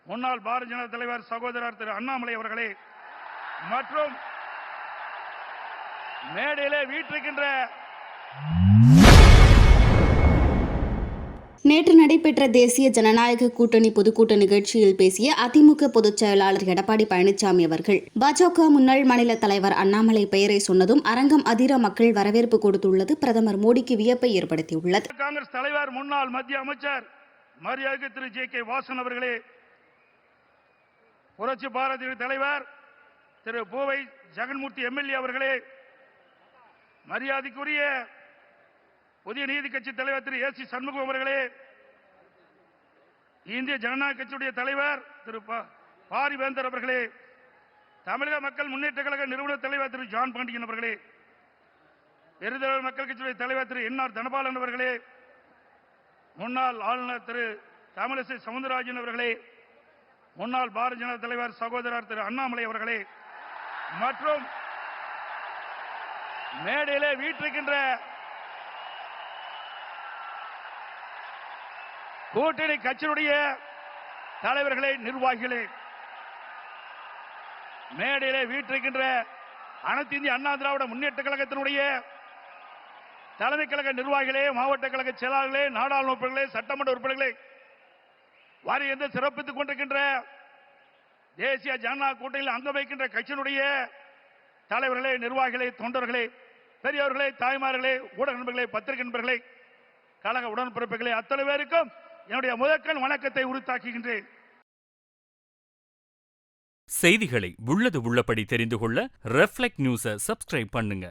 முன்னாள் பாரதிய ஜனதா தலைவர் சகோதரர் திரு அண்ணாமலை அவர்களே மற்றும் மேடையிலே வீற்றிருக்கின்ற நேற்று நடைபெற்ற தேசிய ஜனநாயக கூட்டணி பொதுக்கூட்ட நிகழ்ச்சியில் பேசிய அதிமுக பொதுச் செயலாளர் எடப்பாடி பழனிசாமி அவர்கள் பாஜக முன்னாள் மாநில தலைவர் அண்ணாமலை பெயரை சொன்னதும் அரங்கம் அதிர மக்கள் வரவேற்பு கொடுத்துள்ளது பிரதமர் மோடிக்கு வியப்பை ஏற்படுத்தியுள்ளது. காங்கிரஸ் தலைவர் முன்னாள் மத்திய அமைச்சர் மரியாதை திரு ஜே.கே. வாசன் அவர்களே, புரட்சி பாரதிய தலைவர் திரு பூவை ஜெகன்மூர்த்தி எம்எல்ஏ அவர்களே, மரியாதைக்குரிய புதிய நீதி கட்சி தலைவர் திரு ஏ.சி. சண்முகம் அவர்களே, இந்திய ஜனநாயக கட்சியுடைய தலைவர் திரு பாரிவேந்தர் அவர்களே, தமிழக மக்கள் முன்னேற்ற கழக நிறுவன தலைவர் திரு ஜான் பாண்டியன் அவர்களே, பெருந்தலைவர் மக்கள் கட்சியுடைய தலைவர் திரு என்.ஆர். தனபாலன் அவர்களே, முன்னாள் ஆளுநர் திரு தமிழிசை சவுந்தரராஜன் அவர்களே, முன்னாள் பாரதிய ஜனதா தலைவர் சகோதரர் திரு அண்ணாமலை அவர்களே மற்றும் மேடையிலே வீற்றிருக்கின்ற கூட்டணி கட்சியினுடைய தலைவர்களே, நிர்வாகிகளே, மேடையிலே வீற்றிருக்கின்ற அனைத்து இந்திய அண்ணா திராவிட முன்னேற்ற கழகத்தினுடைய தலைமை கழக நிர்வாகிகளே, மாவட்ட கழக செயலாளர்களே, நாடாளுமன்ற உறுப்பினர்களே, சட்டமன்ற உறுப்பினர்களே, வாரியத்தை சிறப்பித்துக் கொண்டிருக்கின்ற தேசிய ஜனநாயக கூட்டணியில் அங்கம் வைக்கின்ற கட்சியினுடைய தலைவர்களே, நிர்வாகிகளே, தொண்டர்களே, பெரியவர்களே, தாய்மார்களே, ஊடக நண்பர்களே, பத்திரிகை நண்பர்களே, கழக உடன்பிறப்புகளே, அத்தனை பேருக்கும் என்னுடைய முதற்கண் வணக்கத்தை உரித்தாக்குகின்றேன். செய்திகளை உள்ளது உள்ளபடி தெரிந்து கொள்ள ரெஃப்ளெக்ட் நியூஸை சப்ஸ்கிரைப் பண்ணுங்க.